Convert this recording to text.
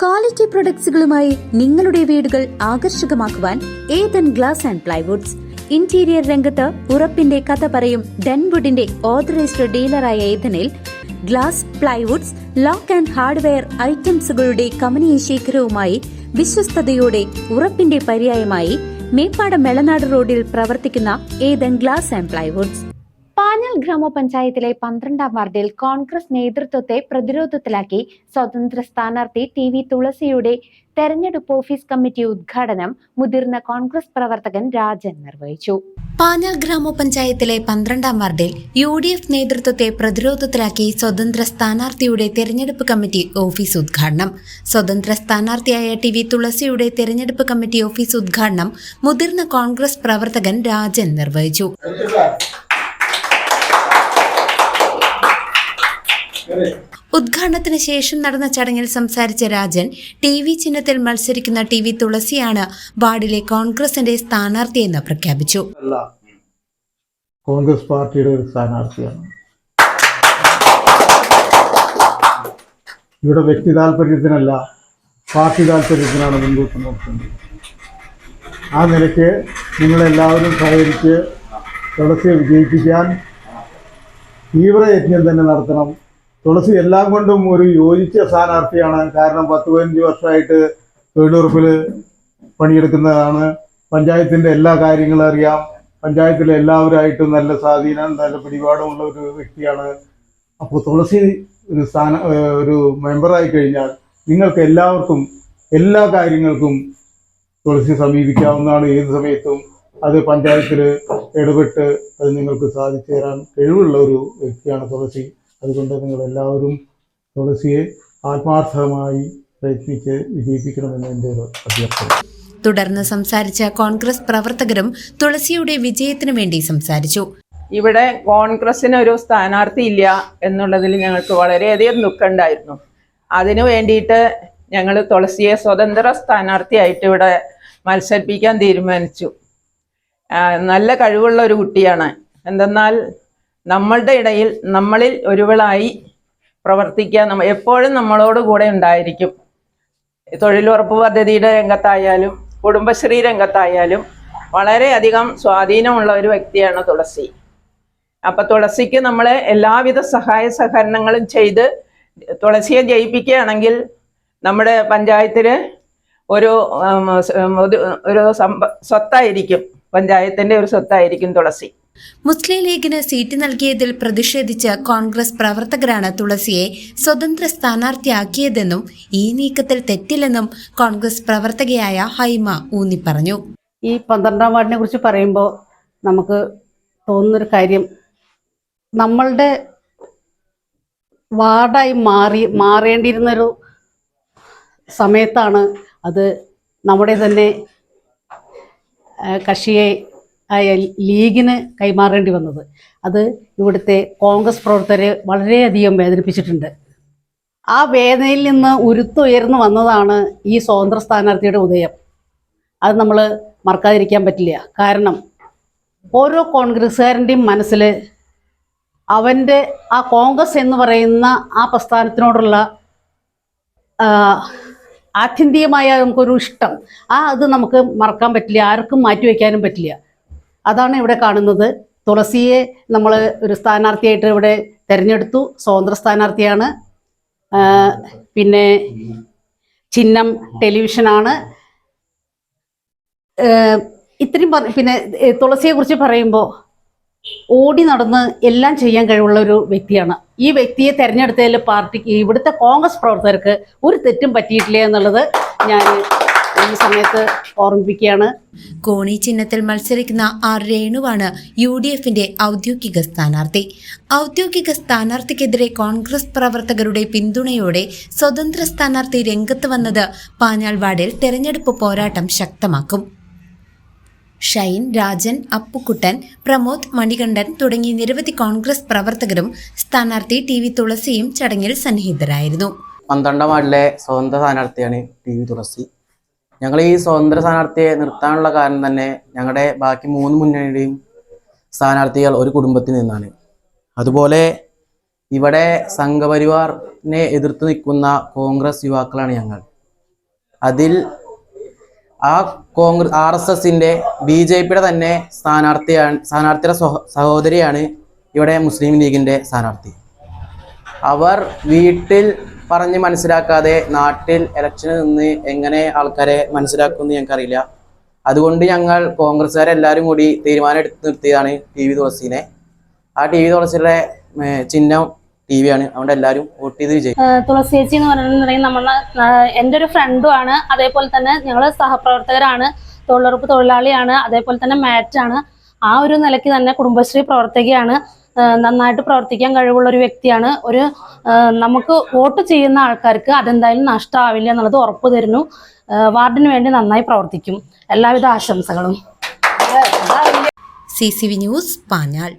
Quality പ്രൊഡക്ട്സുകളുമായി നിങ്ങളുടെ വീടുകൾ ആകർഷകമാക്കുവാൻ Ethan glass and plywoods. Interior രംഗത്ത് ഉറപ്പിന്റെ കഥ പറയും ഡെൻവുഡിന്റെ ഓതറൈസ്ഡ് ഡീലറായ ഏതനിൽ glass, plywoods, lock and hardware ഐറ്റംസുകളുടെ കമനീയ ശേഖരവുമായി വിശ്വസ്തയോടെ ഉറപ്പിന്റെ പര്യായമായി മേപ്പാടം മെളനാട് റോഡിൽ പ്രവർത്തിക്കുന്ന Ethan glass and plywoods. Panjal ഗ്രാമപഞ്ചായത്തിലെ 12-ാം വാർഡിൽ കോൺഗ്രസ് നേതൃത്വത്തെ പ്രതിരോധത്തിലാക്കി സ്വതന്ത്ര സ്ഥാനാർത്ഥി TV തുളസിയുടെ തെരഞ്ഞെടുപ്പ് ഓഫീസ് കമ്മിറ്റി ഉദ്ഘാടനം മുതിർന്ന കോൺഗ്രസ് പ്രവർത്തകൻ രാജൻ നിർവഹിച്ചു. പാഞ്ഞാൽ ഗ്രാമപഞ്ചായത്തിലെ 12-ാം വാർഡിൽ UDF നേതൃത്വത്തെ പ്രതിരോധത്തിലാക്കി സ്വതന്ത്ര സ്ഥാനാർത്ഥിയുടെ തെരഞ്ഞെടുപ്പ് കമ്മിറ്റി ഓഫീസ് ഉദ്ഘാടനം. സ്വതന്ത്ര സ്ഥാനാർത്ഥിയായ TV തുളസിയുടെ തെരഞ്ഞെടുപ്പ് കമ്മിറ്റി ഓഫീസ് ഉദ്ഘാടനം മുതിർന്ന കോൺഗ്രസ് പ്രവർത്തകൻ രാജൻ നിർവഹിച്ചു. ഉദ്ഘാടനത്തിന് ശേഷം നടന്ന ചടങ്ങിൽ സംസാരിച്ച രാജൻ TV ചിഹ്നത്തിൽ മത്സരിക്കുന്ന TV തുളസിയാണ് വാർഡിലെ കോൺഗ്രസിന്റെ സ്ഥാനാർത്ഥിയെന്ന് പ്രഖ്യാപിച്ചു. കോൺഗ്രസ് പാർട്ടിയുടെ ഒരു സ്ഥാനാർത്ഥിയാണ്. ഇവിടെ വ്യക്തി താല്പര്യത്തിനല്ല, പാർട്ടി താല്പര്യത്തിനാണ് മുൻകൂട്ടി നോക്കുന്നത്. ആ നിലയ്ക്ക് നിങ്ങളെല്ലാവരും സഹകരിച്ച് തുളസിയെ വിജയിപ്പിക്കാൻ തീവ്രയജ്ഞം തന്നെ നടത്തണം. തുളസി എല്ലാം കൊണ്ടും ഒരു യോജിച്ച സ്ഥാനാർത്ഥിയാണ്. കാരണം 10-15 വർഷമായിട്ട് തൊഴിലുറപ്പിൽ പണിയെടുക്കുന്നതാണ്. പഞ്ചായത്തിൻ്റെ എല്ലാ കാര്യങ്ങളും അറിയാം. പഞ്ചായത്തിലെ എല്ലാവരുമായിട്ടും നല്ല സ്വാധീനം, നല്ല പിടിപാടുമുള്ള ഒരു വ്യക്തിയാണ്. അപ്പോൾ തുളസി ഒരു മെമ്പറായി കഴിഞ്ഞാൽ നിങ്ങൾക്ക് എല്ലാവർക്കും എല്ലാ കാര്യങ്ങൾക്കും തുളസി സമീപിക്കാവുന്നതാണ്. ഏത് സമയത്തും അത് പഞ്ചായത്തിൽ ഇടപെട്ട് അത് നിങ്ങൾക്ക് സാധിച്ചു തരാൻ കഴിവുള്ള ഒരു വ്യക്തിയാണ് തുളസി. അതുകൊണ്ട് നിങ്ങളെല്ലാവരും തുളസിയെ ആത്മാർത്ഥമായി പ്രയത്നിച്ച് വിജയിപ്പിക്കണമെന്ന് എൻ്റെ ഒരു അഭ്യർത്ഥന. തുടർന്ന് സംസാരിച്ച കോൺഗ്രസ് പ്രവർത്തകരും തുളസിയുടെ വിജയത്തിനു വേണ്ടി സംസാരിച്ചു. ഇവിടെ കോൺഗ്രസിന് ഒരു സ്ഥാനാർത്ഥി ഇല്ല എന്നുള്ളതിൽ ഞങ്ങൾക്ക് വളരെയധികം ദുഃഖമുണ്ടായിരുന്നു. അതിനു വേണ്ടിയിട്ട് ഞങ്ങൾ തുളസിയെ സ്വതന്ത്ര സ്ഥാനാർത്ഥിയായിട്ട് ഇവിടെ മത്സരിപ്പിക്കാൻ തീരുമാനിച്ചു. നല്ല കഴിവുള്ള ഒരു കുട്ടിയാണ്. എന്തെന്നാൽ നമ്മളുടെ ഇടയിൽ നമ്മളിൽ ഒരുവളായി പ്രവർത്തിക്കാൻ എപ്പോഴും നമ്മളോട് കൂടെ ഉണ്ടായിരിക്കും. തൊഴിലുറപ്പ് പദ്ധതിയുടെ രംഗത്തായാലും കുടുംബശ്രീ രംഗത്തായാലും വളരെയധികം സ്വാധീനമുള്ള ഒരു വ്യക്തിയാണ് തുളസി. അപ്പം തുളസിക്ക് നമ്മൾ എല്ലാവിധ സഹായ സഹകരണങ്ങളും ചെയ്ത് തുളസിയെ ജയിപ്പിക്കുകയാണെങ്കിൽ നമ്മുടെ പഞ്ചായത്തിൽ ഒരു സ്വത്തായിരിക്കും, പഞ്ചായത്തിൻ്റെ ഒരു സ്വത്തായിരിക്കും തുളസി. മുസ്ലിം ലീഗിന് സീറ്റ് നൽകിയതിൽ പ്രതിഷേധിച്ച് കോൺഗ്രസ് പ്രവർത്തകരാണ് തുളസിയെ സ്വതന്ത്ര സ്ഥാനാർത്ഥിയാക്കിയതെന്നും ഈ നീക്കത്തിൽ തെറ്റില്ലെന്നും കോൺഗ്രസ് പ്രവർത്തകയായ ഹൈമ ഊന്നി പറഞ്ഞു. ഈ 12-ാം വാർഡിനെ കുറിച്ച് പറയുമ്പോൾ നമുക്ക് തോന്നുന്നൊരു കാര്യം, നമ്മളുടെ വാർഡായി മാറേണ്ടിയിരുന്നൊരു സമയത്താണ് അത് നമ്മുടെ തന്നെ കക്ഷിയെ ആയ ലീഗിന് കൈമാറേണ്ടി വന്നത്. അത് ഇവിടുത്തെ കോൺഗ്രസ് പ്രവർത്തകരെ വളരെയധികം വേദനിപ്പിച്ചിട്ടുണ്ട്. ആ വേദനയിൽ നിന്ന് ഉരുത്തുയർന്നു വന്നതാണ് ഈ സ്വതന്ത്ര സ്ഥാനാർത്ഥിയുടെ ഉദയം. അത് നമ്മൾ മറക്കാതിരിക്കാൻ പറ്റില്ല. കാരണം ഓരോ കോൺഗ്രസ്സുകാരൻ്റെയും മനസ്സിൽ അവൻ്റെ ആ കോൺഗ്രസ് എന്ന് പറയുന്ന ആ പ്രസ്ഥാനത്തിനോടുള്ള ആത്യന്തികമായ നമുക്കൊരു ഇഷ്ടം, അത് നമുക്ക് മറക്കാൻ പറ്റില്ല, ആർക്കും മാറ്റിവെക്കാനും പറ്റില്ല. അതാണ് ഇവിടെ കാണുന്നത്. തുളസിയെ നമ്മൾ ഒരു സ്ഥാനാർത്ഥിയായിട്ട് ഇവിടെ തിരഞ്ഞെടുത്തു. സ്വതന്ത്ര സ്ഥാനാർത്ഥിയാണ്. പിന്നെ ചിഹ്നം ടെലിവിഷനാണ്. ഇത്രയും പിന്നെ തുളസിയെ കുറിച്ച് പറയുമ്പോൾ ഓടി നടന്ന് എല്ലാം ചെയ്യാൻ കഴിവുള്ള ഒരു വ്യക്തിയാണ്. ഈ വ്യക്തിയെ തിരഞ്ഞെടുത്തതിൽ പാർട്ടിക്ക്, ഇവിടുത്തെ കോൺഗ്രസ് പ്രവർത്തകർക്ക് ഒരു തെറ്റും പറ്റിയിട്ടില്ല എന്നുള്ളത് ഞാൻ ഈ സമയത്ത് ഓർമ്മിപ്പിക്കുകയാണ്. കോണി ചിഹ്നത്തിൽ മത്സരിക്കുന്ന R രേണുവാണ് UDFന്റെ ഔദ്യോഗിക സ്ഥാനാർത്ഥി. ഔദ്യോഗിക സ്ഥാനാർത്ഥിക്കെതിരെ കോൺഗ്രസ് പ്രവർത്തകരുടെ പിന്തുണയോടെ സ്വതന്ത്ര സ്ഥാനാർത്ഥി രംഗത്ത് വന്നത് പാഞ്ഞാൽ വാർഡിൽ തെരഞ്ഞെടുപ്പ് പോരാട്ടം ശക്തമാക്കും. ഷൈൻ, രാജൻ, അപ്പുക്കുട്ടൻ, പ്രമോദ്, മണികണ്ഠൻ തുടങ്ങി നിരവധി കോൺഗ്രസ് പ്രവർത്തകരും സ്ഥാനാർത്ഥി TV തുളസിയും ചടങ്ങിൽ സന്നിഹിതരായിരുന്നു. 12-ാം വാർഡിലെ സ്വതന്ത്ര സ്ഥാനാർത്ഥിയാണ് TV തുളസി. ഞങ്ങൾ ഈ സ്വതന്ത്ര സ്ഥാനാർത്ഥിയെ നിർത്താനുള്ള കാരണം തന്നെ ഞങ്ങളുടെ ബാക്കി 3 മുന്നണിയുടെയും സ്ഥാനാർത്ഥികൾ ഒരു കുടുംബത്തിൽ നിന്നാണ്. അതുപോലെ ഇവിടെ സംഘപരിവാറിനെ എതിർത്ത് നിൽക്കുന്ന കോൺഗ്രസ് യുവാക്കളാണ് ഞങ്ങൾ. അതിൽ ആ RSSന്റെ BJPയുടെ തന്നെ സ്ഥാനാർത്ഥിയുടെ സഹോദരിയാണ് ഇവിടെ മുസ്ലിം ലീഗിൻ്റെ സ്ഥാനാർത്ഥി. അവർ വീട്ടിൽ പറഞ്ഞ് മനസ്സിലാക്കാതെ നാട്ടിൽ ഇലക്ഷന് നിന്ന് എങ്ങനെ ആൾക്കാരെ മനസ്സിലാക്കുമെന്ന് ഞങ്ങൾക്കറിയില്ല. അതുകൊണ്ട് ഞങ്ങൾ കോൺഗ്രസ്സുകാരെല്ലാവരും കൂടി തീരുമാനം നിർത്തിയതാണ് TV തുളസീനെ. ആ TV തുളസിയുടെ ചിഹ്നം TV ആണ്. അതുകൊണ്ട് എല്ലാവരും വോട്ട് ചെയ്ത് വിജയിക്കും. തുളസി ചേച്ചി എന്ന് പറഞ്ഞിട്ടുണ്ടെങ്കിൽ എൻ്റെ ഒരു ഫ്രണ്ടുമാണ്. അതേപോലെ തന്നെ ഞങ്ങൾ സഹപ്രവർത്തകരാണ്. തൊഴിലുറപ്പ് തൊഴിലാളിയാണ്. അതേപോലെ തന്നെ മാറ്റാണ്. ആ ഒരു നിലയ്ക്ക് തന്നെ കുടുംബശ്രീ പ്രവർത്തകയാണ്. നന്നായിട്ട് പ്രവർത്തിക്കാൻ കഴിവുള്ള ഒരു വ്യക്തിയാണ്. നമുക്ക് വോട്ട് ചെയ്യുന്ന ആൾക്കാർക്ക് അതെന്തായാലും നഷ്ടമാവില്ല എന്നുള്ളത് ഉറപ്പ് തരുന്നു. വാർഡിന് വേണ്ടി നന്നായി പ്രവർത്തിക്കും. എല്ലാവിധ ആശംസകളും. CCV news Panjal.